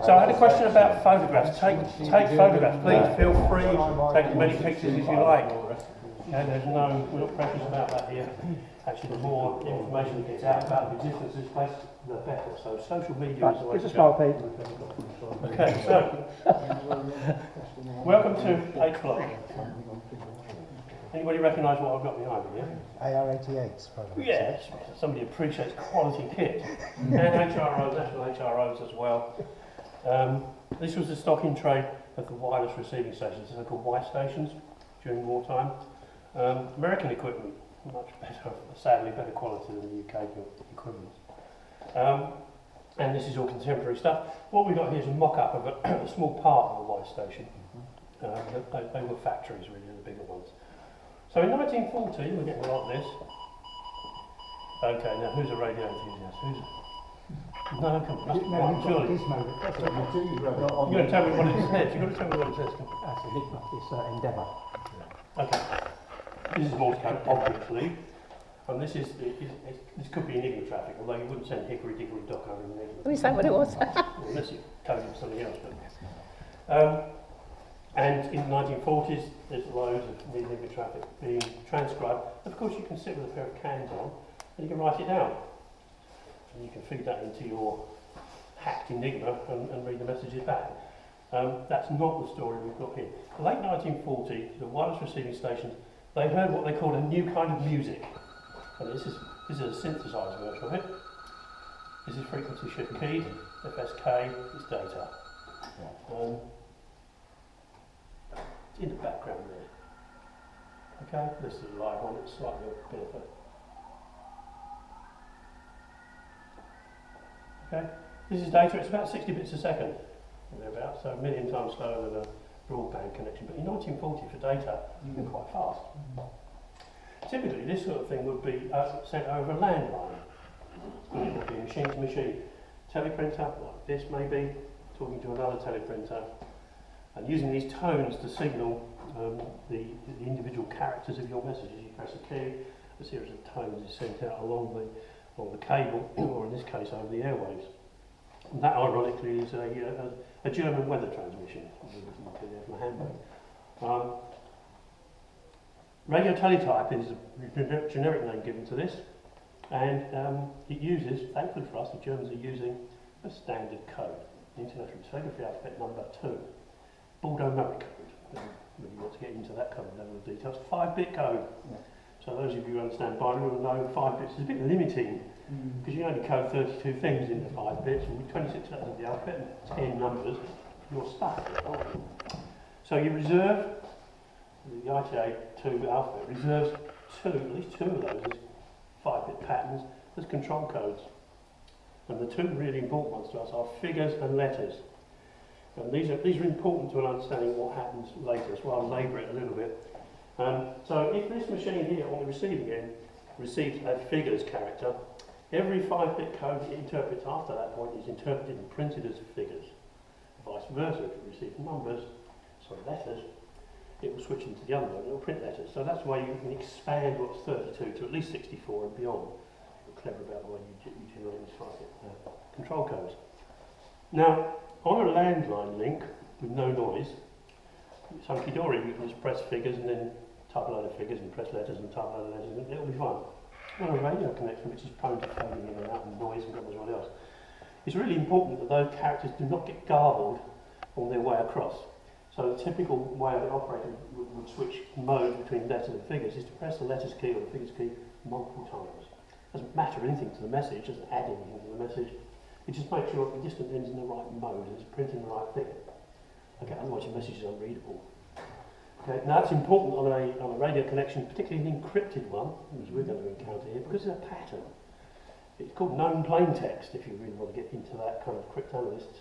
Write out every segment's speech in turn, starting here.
So I had a question about photographs. Take photographs. Please feel free to take as many pictures as you like. Yeah, we're not precious about that here. Actually, the more information that gets out about the existence of this place, the better. So social media is the way to go. Pete. Okay, so welcome to H block. Anybody recognise what I've got behind me? Yeah? AR-88's program. Yes, somebody appreciates quality kit. And HROs, national HROs as well. This was the stock in trade of the wireless receiving stations, they're called white stations during wartime. American equipment, much better, sadly better quality than the UK equivalents. And this is all contemporary stuff. What we've got here is a mock-up of a small part of the white station. They were factories really, the bigger ones. So in 1940, we're getting a lot of this. Okay, now who's a radio enthusiast? No, come on, surely. You're going to tell me what it says. You've got to tell me what it says. That's Enigma, it's Endeavour. Okay. This is Morse code, obviously. And this could be Enigma traffic, although you wouldn't send hickory dickory dock over Enigma. Is that what it was? Unless you coded for something else. But. And in the 1940s, there's loads of Enigma traffic being transcribed. Of course, you can sit with a pair of cans on, and you can write it down. And you can feed that into your hacked Enigma and read the messages back. That's not the story we've got here. The late 1940s, the wireless receiving stations, they heard what they called a new kind of music. And this is a synthesized version of it. This is frequency shift keyed, FSK is data. In the background there. Okay, this is a live one, it's slightly a bit of a... Okay, this is data, it's about 60 bits a second, thereabouts, so a million times slower than a broadband connection. But in 1940, for data, you can quite fast. Typically, this sort of thing would be sent over a landline. It would be machine to machine. Teleprinter, like this maybe, talking to another teleprinter. And using these tones to signal the individual characters of your messages. You press a key, a series of tones is sent out along the cable, or in this case over the airwaves. And that ironically is a German weather transmission. From a handbag. Radio teletype is a generic name given to this, and it uses, thankfully for us, the Germans are using a standard code, the International Telegraphy Alphabet number 2. Bordeaux numeric code. When you want to get into that kind of level of details, 5-bit code. Yeah. So those of you who understand binary will know 5 bits is a bit limiting because you only code 32 things into 5 bits, and with 26 letters of the alphabet and 10 numbers, you're stuck. So you reserve the ITA2 alphabet reserves at least two of those as 5-bit patterns as control codes. And the two really important ones to us are figures and letters. And these are important to an understanding of what happens later, so I'll labour it a little bit. So if this machine here on the receiving end receives a figures character, every 5-bit code it interprets after that point is interpreted and printed as figures. Vice versa, if it receives letters, it will switch into the other one, it will print letters. So that's why you can expand what's 32 to at least 64 and beyond. You're clever about the way you generate these 5-bit control codes. Now, on a landline link with no noise, it's hunky-dory. You can just press figures and then type a load of figures and press letters and type a load of letters and it'll be fine. On a radio connection, which is prone to fading in and out and noise and God knows what else, it's really important that those characters do not get garbled on their way across. So the typical way of operating would switch modes between letters and figures is to press the letters key or the figures key multiple times. It doesn't matter anything to the message, it doesn't add anything to the message. It just makes sure the distant end's in the right mode and it's printing the right thing. Okay, otherwise your message is unreadable. Okay, now that's important on a radio connection, particularly an encrypted one, which we're going to encounter here, because it's a pattern. It's called known plain text, if you really want to get into that kind of cryptanalyst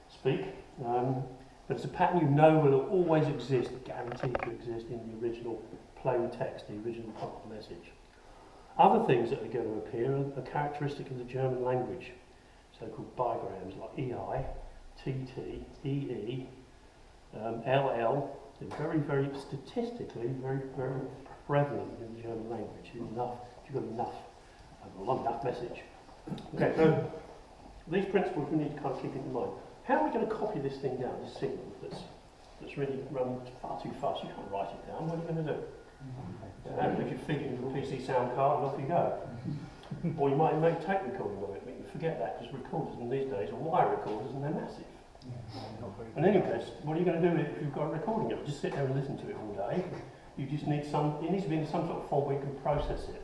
speak. But it's a pattern you know will always exist, guaranteed to exist in the original plain text, the original part of the message. Other things that are going to appear are characteristic of the German language. So-called bigrams like EI, TT, EE, LL. They're very, very statistically very prevalent in the German language. You've got enough, a long enough message. Okay, so these principles we need to kind of keep in mind. how are we going to copy this thing down, this signal that's really run far too fast? You can't write it down. What are you going to do? If you feed it into a PC sound card and off you go. Or you might make tape recording of it, but you forget that because recorders in these days are wire recorders and they're massive. In any case, what are you going to do if you've got a recording of it? Just sit there and listen to it all day. You just need it needs to be in some sort of form where you can process it.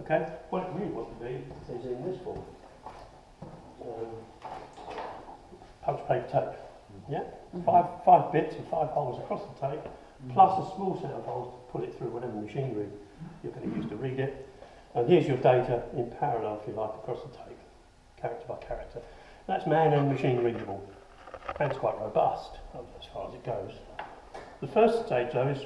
Okay? What it really wants to be is in this form. Punch paper tape. Yeah? Five bits and 5 holes across the tape, plus a small set of holes to put it through whatever machinery you're going to use to read it. And here's your data in parallel, if you like, across the tape, character by character. That's man and machine readable, and it's quite robust as far as it goes. The first stage, though, is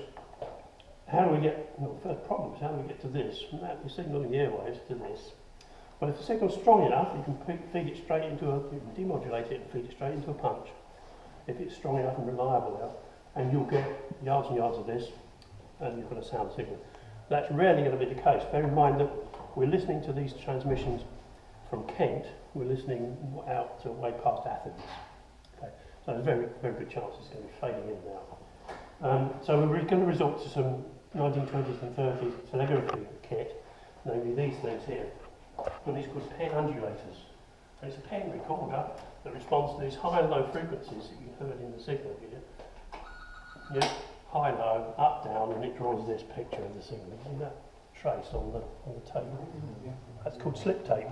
how do we get, well, the first problem is how do we get to this? From that, you're signaling the airwaves to this. Well, if the signal's strong enough, you can feed it straight into you can demodulate it and feed it straight into a punch. If it's strong enough and reliable enough, and you'll get yards and yards of this, and you've got a sound signal. That's rarely going to be the case. Bear in mind that we're listening to these transmissions from Kent, we're listening out to way past Athens. Okay? So there's a very, very good chance it's going to be fading in and out. So we're going to resort to some 1920s and 30s telegraphy kit, namely these things here. And these are called pen undulators. And it's a pen recorder that responds to these high and low frequencies that you heard in the signal here. Yeah, high, low, up, down, and it draws this picture of the signal. You see that trace on the tape? That's called slip tape.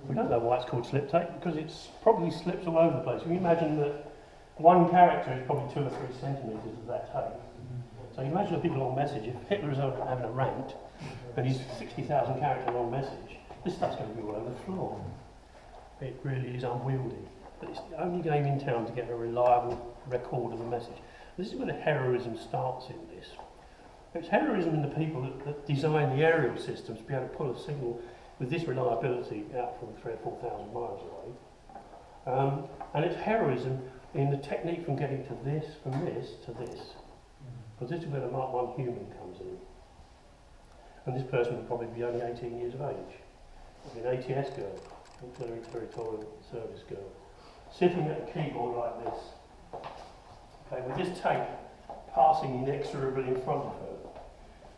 We don't know why it's called slip tape, because it's probably slips all over the place. If you imagine that one character is probably 2 or 3 centimetres of that tape. So you imagine a big long message. If Hitler is having a rant, and he's 60,000 character long message, this stuff's going to be all over the floor. It really is unwieldy. But it's the only game in town to get a reliable record of the message. This is where the heroism starts in this. It's heroism in the people that design the aerial systems to be able to pull a signal with this reliability out from 3,000 or 4,000 miles away. And it's heroism in the technique from getting to this, from this to this. Because this is where the Mark I human comes in. And this person would probably be only 18 years of age. An ATS girl, auxiliary territorial service girl, sitting at a keyboard like this. Okay, with this tape passing inexorably in front of her.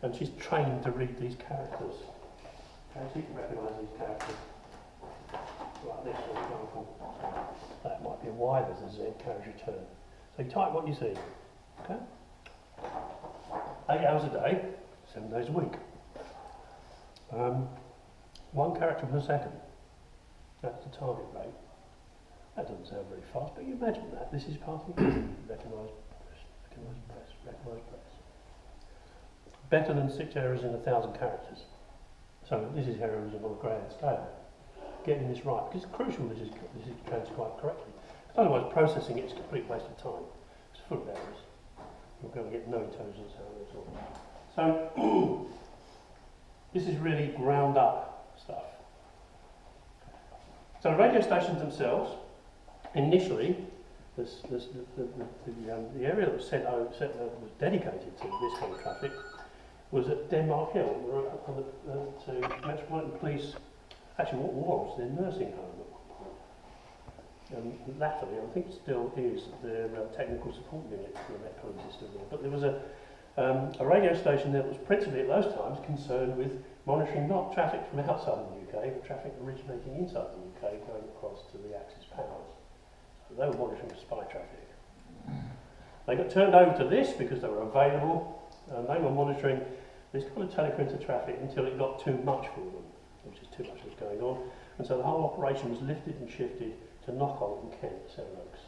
And she's trained to read these characters. Okay, so you can recognise these characters. Like this, for example. That might be a Y, there's a Z, carriage return. So you type what you see. Okay? 8 hours a day, 7 days a week. 1 character per second. That's the target rate. That doesn't sound very fast, but you imagine that. This is passing. Recognised press, recognised press. Better than 6 errors in 1,000 characters. So this is heroism on a grand scale. Getting this right, because it's crucial this is transcribed correctly. Because otherwise processing it is a complete waste of time. It's full of errors. You're going to get no intelligence out of it at all. So this is really ground up stuff. So the radio stations themselves, initially, the area that was was dedicated to this kind of traffic was at Denmark Hill, to Metropolitan Police. Actually, what was their nursing home at one point. Latterly, I think it still is their technical support unit for the Met Police system there. But there was a radio station that was principally at those times concerned with monitoring not traffic from outside the UK, but traffic originating inside the UK going across to the Axis powers. So they were monitoring spy traffic. They got turned over to this because they were available, and they were monitoring this kind of teleprinter traffic until it got too much for them, which is too much was going on. And so the whole operation was lifted and shifted to Knockholt in Kent, Seven Oaks,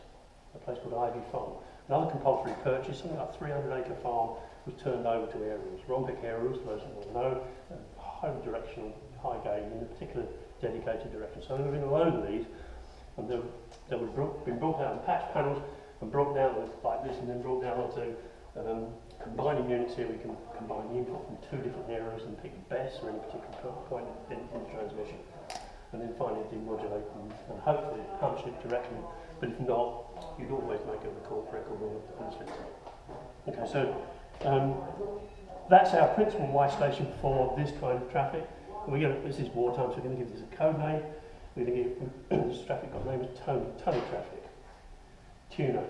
a place called Ivy Farm. Another compulsory purchase, something like a 300-acre farm, was turned over to aerials. Rhombic aerials, for those that will know, highly directional, high gain in a particular dedicated direction. So there have been a load of these, and they would been brought out in patch panels and brought down like this, and then brought down onto combining units here. We can combine the input from 2 different areas and pick the best for any particular point in the transmission, and then finally demodulate and hopefully punch it directly. But if not, you'd always make a record on the slip tape. Okay, so that's our principal Y station for this kind of traffic. This is wartime, so we're going to give this a code name. we're going to give this traffic got the name of tunnel traffic. Tuner,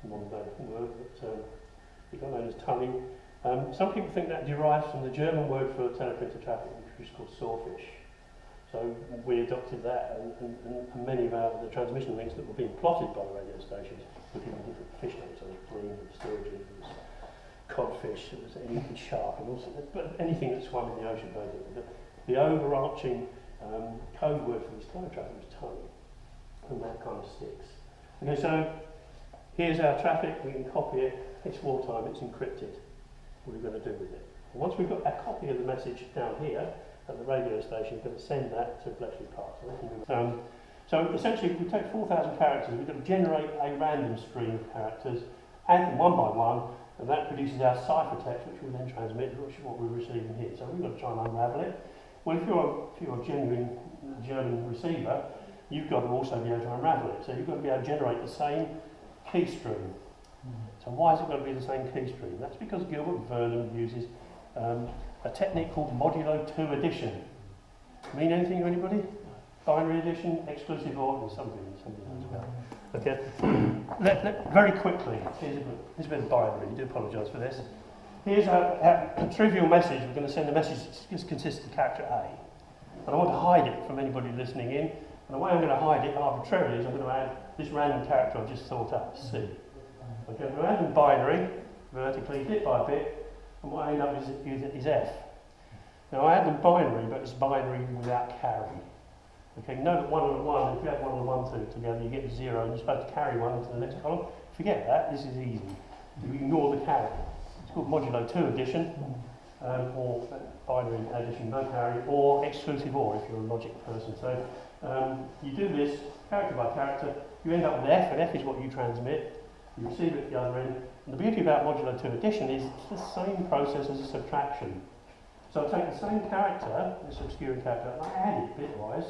modern day word, but it got known as tunneling. Some people think that derives from the German word for teleprinter traffic, which is called sawfish. So we adopted that, and many of the transmission links that were being plotted by the radio stations were given different fish names. So there was bream, there was sturgeon, there was codfish, there was anything shark, and also, but anything that swam in the ocean, basically. The overarching code word for this tunnel traffic was tunneling, and that kind of sticks. Okay, so here's our traffic, we can copy it, it's wartime, it's encrypted. What are we going to do with it? And once we've got a copy of the message down here at the radio station, we're going to send that to Bletchley Park. So essentially, we take 4,000 characters, we're going to generate a random stream of characters, add them one by one, and that produces our ciphertext, which we then transmit, which is what we're receiving here. So we've got to try and unravel it. Well, if you're a genuine German receiver, you've got to also be able to unravel it. So you've got to be able to generate the same key stream. So why has it got to be the same key stream? That's because Gilbert Vernon uses a technique called modulo 2 addition. Mean anything to anybody? Binary addition, exclusive OR, something knows about. Okay, very quickly, here's a bit of binary, I do apologise for this. Here's a trivial message. We're going to send a message that just consists of character A. And I want to hide it from anybody listening in. And the way I'm going to hide it arbitrarily is I'm going to add this random character I've just thought up, C. Okay, I'm going to add them binary, vertically, bit by bit, and what I end up is F. Now I add them binary, but it's binary without carry. Okay, note that 1 and 1, if you add 1 and 1 together, you get 0, and you're supposed to carry 1 into the next column. Forget that, this is easy. You ignore the carry. It's called modulo 2 addition, or binary addition, no carry, or exclusive OR if you're a logic person. So you do this character by character, you end up with F, and F is what you transmit, you receive it at the other end. And the beauty about modulo 2 addition is it's the same process as a subtraction. So I take the same character, this obscure character, and I add it bitwise,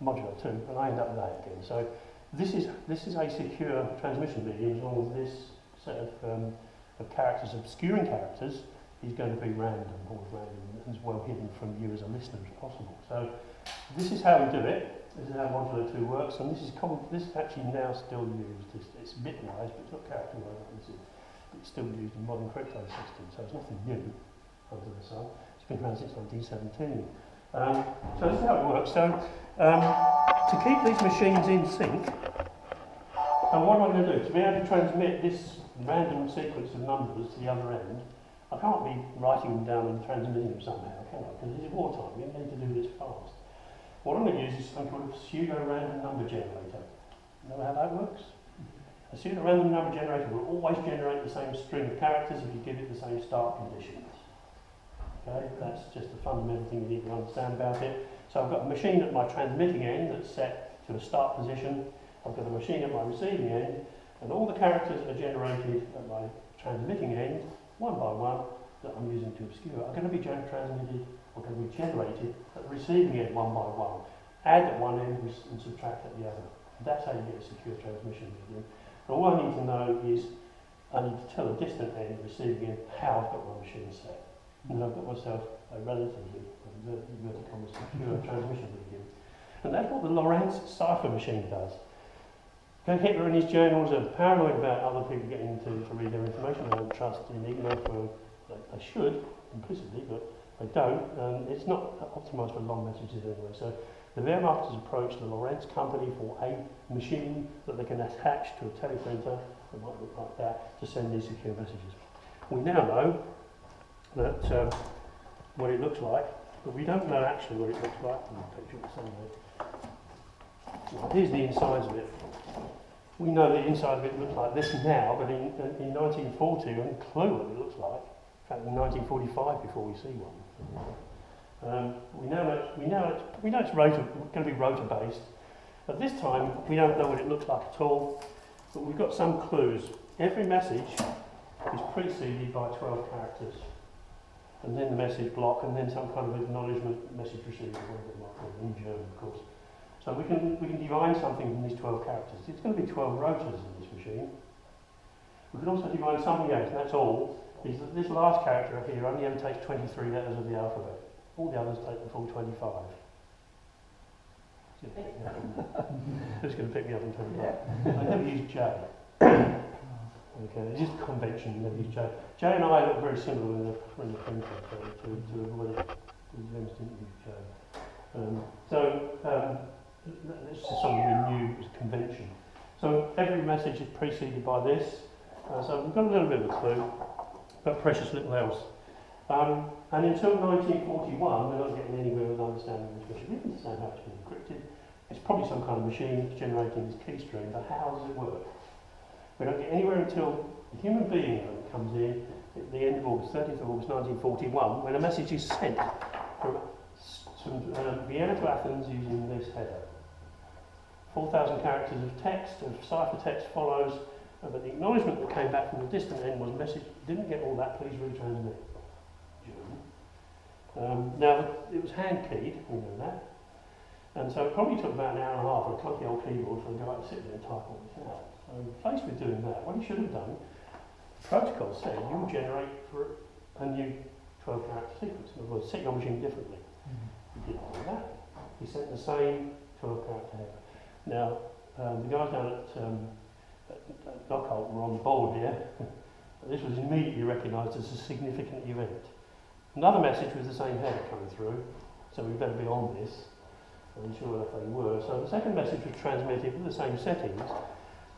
modulo 2, and I end up with that again. So this is a secure transmission medium as long as this set of characters, obscuring characters, is going to be random, or random, and as well hidden from you as a listener as possible. So this is how we do it. This is how modulo 2 works, and this is actually now still used. It's bitwise, but it's not character-wise. It's still used in modern crypto systems, so it's nothing new under the sun. It's been around since 1917. So this is how it works. So to keep these machines in sync, and what am I going to do? To be able to transmit this random sequence of numbers to the other end, I can't be writing them down and transmitting them somehow, can I? Because this is wartime, we need to do this fast. What I'm going to use is something called a pseudo-random number generator. You know how that works? A pseudo-random number generator will always generate the same string of characters if you give it the same start conditions. Okay, that's just the fundamental thing you need to understand about it. So I've got a machine at my transmitting end that's set to a start position. I've got a machine at my receiving end, and all the characters that are generated at my transmitting end, one by one, that I'm using to obscure, are going to be transmitted or going to be generated at the receiving end one by one. Add at one end and subtract at the other. That's how you get a secure transmission medium. And all I need to know is I need to tell a distant end, receiving end, how I've got my machine set. And I've got myself a relatively vertical secure transmission medium. And that's what the Lorentz cipher machine does. Okay, Hitler in his journals are paranoid about other people getting to read their information. They don't trust Enigma they should, implicitly, but they don't. It's not optimised for long messages anyway. So the Wehrmacht has approached the Lorentz company for a machine that they can attach to a teleprinter that might look like that to send these secure messages. We now know that what it looks like, but we don't know actually what it looks like. Well, here's the insides of it. We know the inside of it looks like this now, but in 1940, we haven't a clue what it looks like. In fact, in 1945, before we see one. We know it's going to be rotor-based. At this time, we don't know what it looks like at all, but we've got some clues. Every message is preceded by 12 characters, and then the message block, and then some kind of acknowledgement message received, whatever it might be, in German, of course. So we can divine something from these 12 characters. It's going to be 12 rotors in this machine. We can also divine something else, and that's all, is that this last character up here only ever takes 23 letters of the alphabet. All the others take the full 25. Who's going to pick me up and turn me back? I never use J. Okay, it's just convention, you never use J. J and I look very similar when they're in the printer, so to avoid it, we didn't use J. This is something we knew was convention. So every message is preceded by this. So we've got a little bit of a clue, but precious little else. And until 1941, we're not getting anywhere with understanding this machine. We understand how it's been encrypted. It's probably some kind of machine that's generating this key stream, but how does it work? We don't get anywhere until the human being comes in at the end of August, 30th of August 1941, when a message is sent from Vienna to Athens using this header. 4,000 characters of text, of ciphertext follows, but the acknowledgement that came back from the distant end was message, didn't get all that, please retransmit. Now, it was hand-keyed, we know that, and so it probably took about an hour and a half on a clunky old keyboard for the guy to sit there and type all this out. So, faced with doing that, what he should have done, the protocol said you will generate for a new 12-character sequence. In other words, set your machine differently. He didn't do that. He sent the same 12-character header. Now, the guys down at Lockhart were on the board here. This was immediately recognised as a significant event. Another message with the same header coming through, so we better be on this. I'm sure if they were. So the second message was transmitted with the same settings.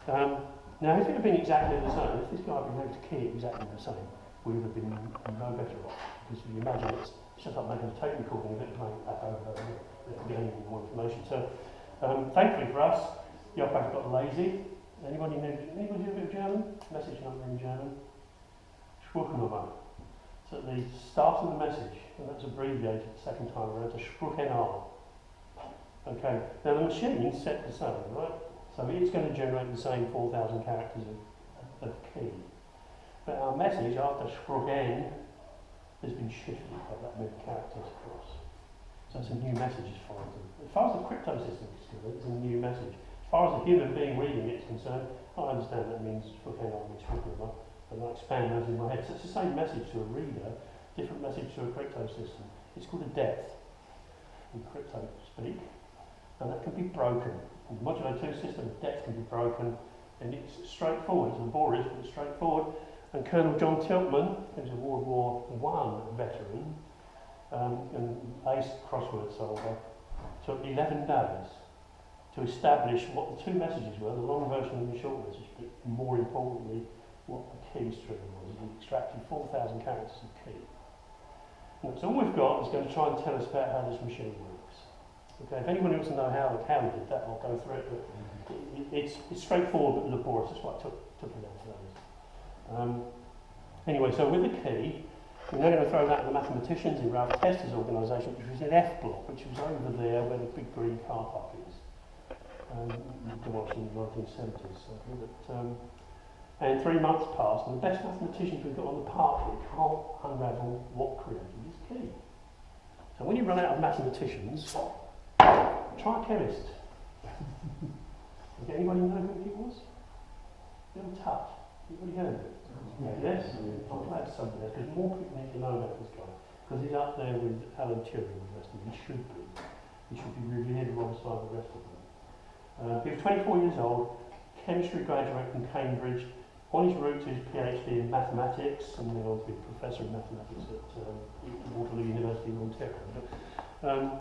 Now, if it had been exactly the same, if this guy had been able to key it exactly the same, we would have been no better off. Because if you imagine it's just like making a tape recording of it and playing it back over and getting more information. So, thankfully for us, the operator got lazy. Anybody do a bit of German? Message number in German. Spruchnummer. So the start of the message, and that's abbreviated the second time around to Spruchnummer. Okay, now the machine is set the same, right? So it's going to generate the same 4,000 characters of key. But our message after Spruchen has been shifted by that many characters across. So it's a new message as far as the crypto system is concerned, it's a new message. As far as the human being reading it is concerned, I understand that means Spruchen means Spruchnummer, and I expand those in my head. So it's the same message to a reader, different message to a crypto system. It's called a depth in crypto speak, and that can be broken. In the modulo 2 system, depth can be broken, and it's straightforward. It's laborious, but it's straightforward. And Colonel John Tiltman, who's a World War I veteran, and ace crossword solver, took 11 days to establish what the two messages were, the long version and the short message, but more importantly, what the key stream was. He extracted 4,000 characters of key. And so all we've got is going to try and tell us about how this machine works. Okay, if anyone wants to know how he did that, I'll go through it, but it's straightforward but laborious. That's why it took 11 days. Anyway, so with the key, we're now going to throw that at the mathematicians in Ralph Tester's organisation, which was in F block, which was over there where the big green car park is. Demolished in the 1970s. And 3 months passed, and the best mathematicians we've got on the park here can't unravel what created this key. So when you run out of mathematicians, try a chemist. Okay, anybody know who he was? Bill Tutt. Anybody heard of it? Yes? I'm glad somebody else, because more people need to know about this guy. Because he's up there with Alan Turing and the rest of them. He should be. He should be revered alongside the rest of them. He was 24 years old, chemistry graduate from Cambridge, on his route to his PhD in mathematics, and then on to be a professor of mathematics at Waterloo University in Ontario.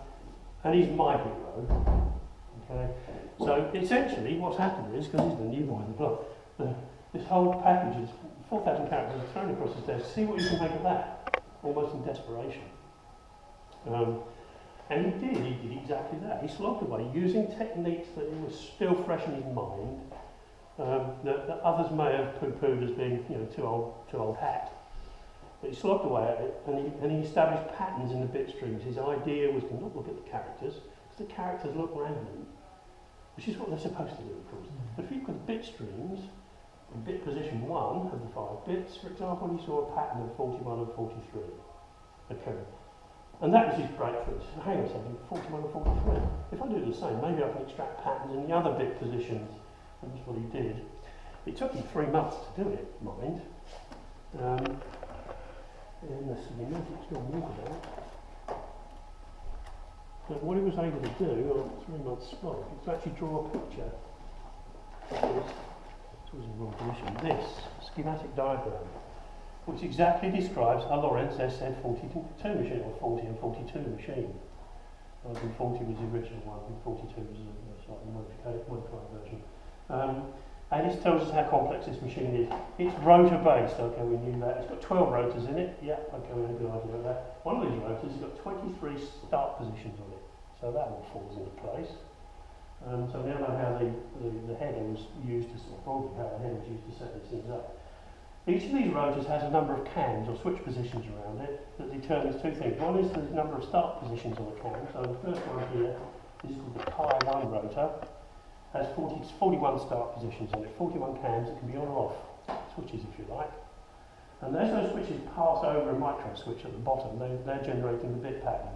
And he's my hero. Okay, so essentially what's happened is, because he's the new boy in the block, this whole package is 4,000 characters are thrown across his desk. See what you can make of that, almost in desperation. And he did exactly that. He slogged away using techniques that were still fresh in his mind, that others may have poo-pooed as being, too old hat. But he slogged away at it, and he established patterns in the bit streams. His idea was to not look at the characters, because the characters look random, which is what they're supposed to do, of course. But if you look at the bit streams, in bit position 1 of the 5 bits, for example, you saw a pattern of 41 and 43 occur. And that was his breakthrough. So hang on a second, 41 and 43. If I do the same, maybe I can extract patterns in the other bit positions. And that's what he did. It took him 3 months to do it, mind. And there's some magic's going on about. But what it was able to do on 3 months' slog is to actually draw a picture of this. It was in the wrong position. This schematic diagram, which exactly describes a Lorentz SZ42 machine, or 40 and 42 machine. I think 40 was the original one, and 42 was a slightly modified version. And it tells us how complex this machine is. It's rotor based, okay, we knew that. It's got 12 rotors in it, yeah, okay, we had a good idea of that. One of these rotors has got 23 start positions on it, so that all falls into place. So we now know how the header was used to, or probably how the header was used to set these things up. Each of these rotors has a number of cams, or switch positions around it, that determines two things. One is the number of start positions on the cam, so the first one here is called the Pi 1 rotor. Has 41 start positions on it, 41 cams that can be on or off, switches if you like. And as those switches pass over a micro switch at the bottom, they're generating the bit pattern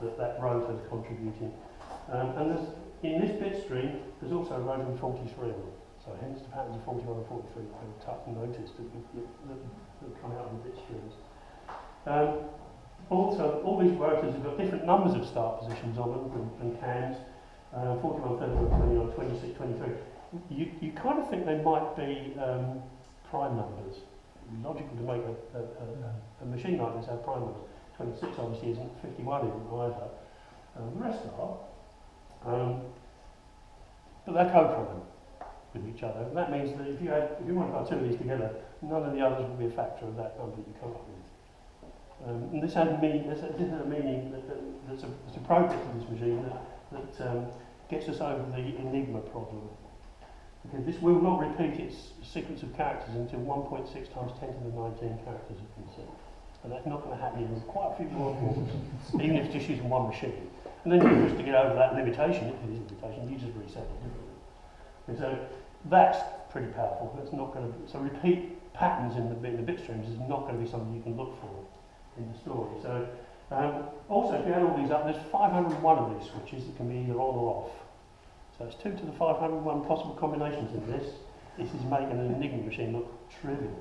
that rotor is contributing. And in this bit stream, there's also a rotor with 43 on it. So hence the patterns of 41 and 43 that we've touched and noticed that come out of the bit streams. Also, all these rotors have got different numbers of start positions on them and cams. 41, 31, 29, 26, 23. You kind of think they might be prime numbers. It would be logical to make a machine like this have prime numbers. 26 obviously isn't, 51 isn't either. The rest are. But they're co-prime with each other. And that means that if you want to put two of these together, none of the others will be a factor of that number that you come up with. And this has a meaning that's appropriate to this machine that gets us over the enigma problem. Okay, this will not repeat its sequence of characters until 1.6 times 10 to the 19 characters have been seen. And that's not going to happen in quite a few more forms, even if it's just using one machine. And then just to get over that limitation, if it is a limitation, you just reset it differently. And so that's pretty powerful. That's not going to be, so repeat patterns in the bit streams is not going to be something you can look for in the story. So also, if you add all these up, there's 501 of these switches that can be either on or off. So it's 2 to the 501 possible combinations in this. This is making an enigma machine look trivial,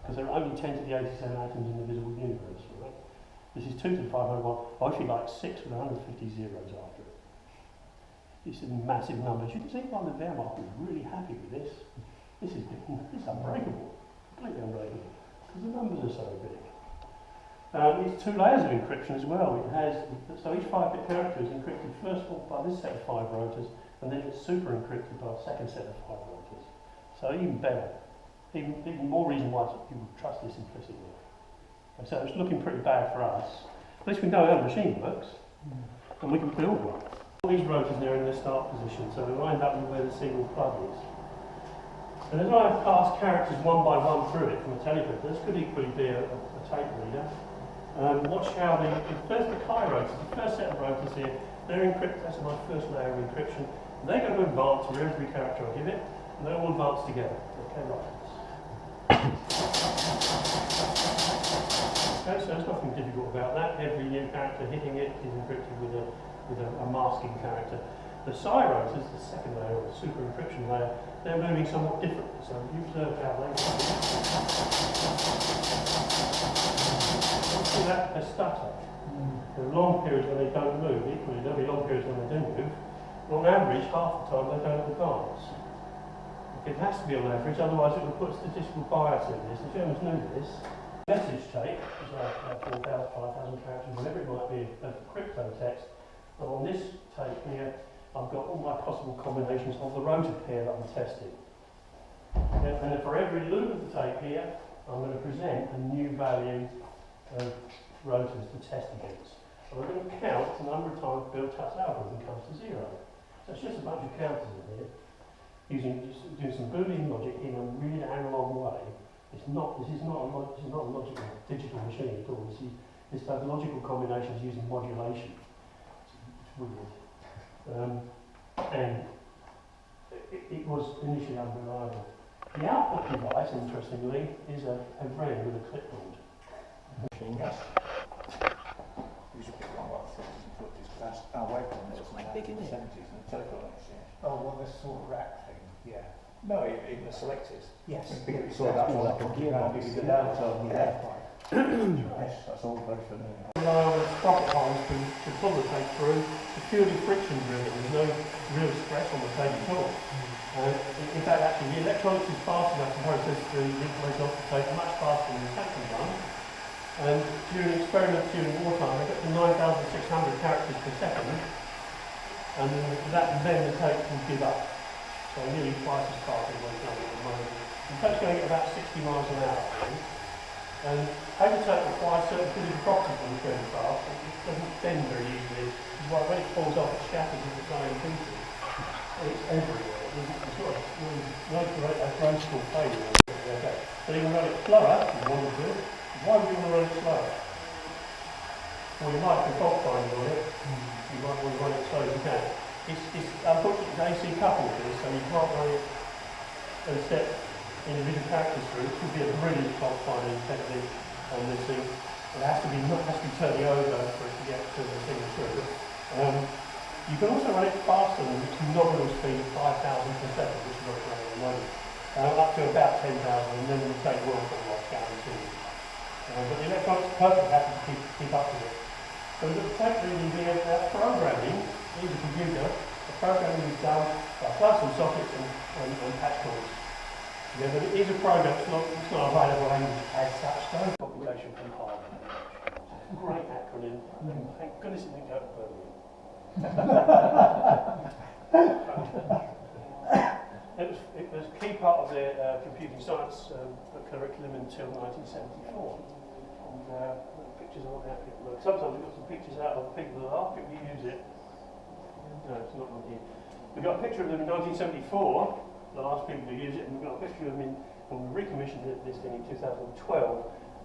because there are only 10 to the 87 atoms in the visible universe, right? This is 2 to the 501, or if you like, 6 with 150 zeros after it. This is massive numbers. You can see why the Wehrmacht is really happy with this. This is unbreakable, completely unbreakable, because the numbers are so big. It's 2 layers of encryption as well. It has, so each 5-bit character is encrypted first of all by this set of 5 rotors, and then it's super encrypted by a second set of 5 rotors. So even better, even more reason why people trust this implicitly. And so it's looking pretty bad for us. At least we know how the machine works, and we can build one. All these rotors there in their start position, so we wind up with where the single plug is. And as I pass characters one by one through it from a teleprinter, this could equally be a tape reader. Watch how the Chi rotors, the first set of rotors here, they're encrypted. That's my first layer of encryption. They're going to advance for every character I give it, and they all advance together. Okay, right. Okay, so there's nothing difficult about that. Every new character hitting it is encrypted with a masking character. The Psi rotors, the second layer, or the super encryption layer, they're moving somewhat differently. So if you observe how they see that a stutter. There are long periods when they don't move. Equally, there'll be long periods when they do move. But on average, half the time they don't advance. It has to be on average, otherwise it would put a statistical bias in this. The Germans knew this. Message tape is like 4,000, 5,000 characters, whatever it might be, of crypto text. And on this tape here, I've got all my possible combinations of the rotor pair that I'm testing. And then for every loop of the tape here, I'm going to present a new value of rotors to test against. And I'm going to count the number of times Bill Tutt's algorithm comes to 0. So it's just a bunch of counters in here, doing some Boolean logic in a really analog way. This is not a logical digital machine at all. This has logical combinations using modulation. It's weird. And it was initially unreliable. The output device, interestingly, is a REM with a clipboard. Yes. Usually one about 50s, 40s, that's our web one. It's quite big, isn't it? 70s and telephonics, yeah. Oh, well, this sort of rack thing, yeah. No, even the selectors. Yes. So that's more like a gearbox. Yeah. Yes, that's all very familiar. Rely on sprocket holes to pull the tape through. It's purely friction driven. There's no real stress on the tape at all. In fact, actually, the electronics is fast enough to process the information off the tape much faster than the tape can run. And during experiments during wartime, they got to 9,600 characters per second, and then the tape can give up. So nearly twice as fast as what it's going at the moment. The tape's going at about 60 miles an hour, I think. And paper tape requires certain physical properties when it's going fast. It doesn't bend very easily. Which is why when it falls off, it shatters into tiny pieces. And it's everywhere. It's got a graceful failure. Okay. So you can run it slower if you want to. Why would you want to run it slower? Well, you might have fault finding on it. You might want to run it as slow as you can. Unfortunately, it's AC coupled this, so you can't run it and set individual characters through. It would be a brilliant fault finding technique on this thing. It has to be turning over for it to get to the thing through. You can also run it faster than its nominal speed of 5,000 per second, which is what it's running at the moment. Up to about 10,000, and then the tape will fall off, guaranteed. But the electronics are perfectly happy to keep up with it. So the tape reading here, programming is a computer. The programming is done by plugs and sockets and patch cords. Yeah, but it is a program, it's not available language as such. Don't computation from hardware. Great acronym. Thank goodness it didn't go to Birmingham. It was a key part of their computing science curriculum until 1974. And pictures are not out here. Sometimes we've got some pictures out of people that are people who use it. No, it's not on here. We've got a picture of them in 1974, the last people to use it, and we've got a picture of them when we recommissioned this thing in 2012.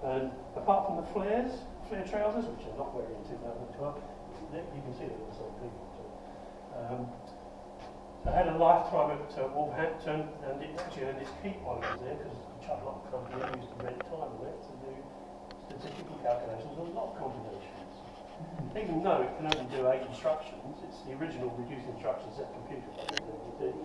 And apart from the flare trousers, which are not wearing in 2012, you can see they're the same people. So I had a lifetime at Wolverhampton, and it actually earned its keep while I was there, because quite a lot of companies used to rent time on it to do statistical calculations on lot combinations. Even though it can only do 8 instructions, it's the original reduced instruction set computer that it did.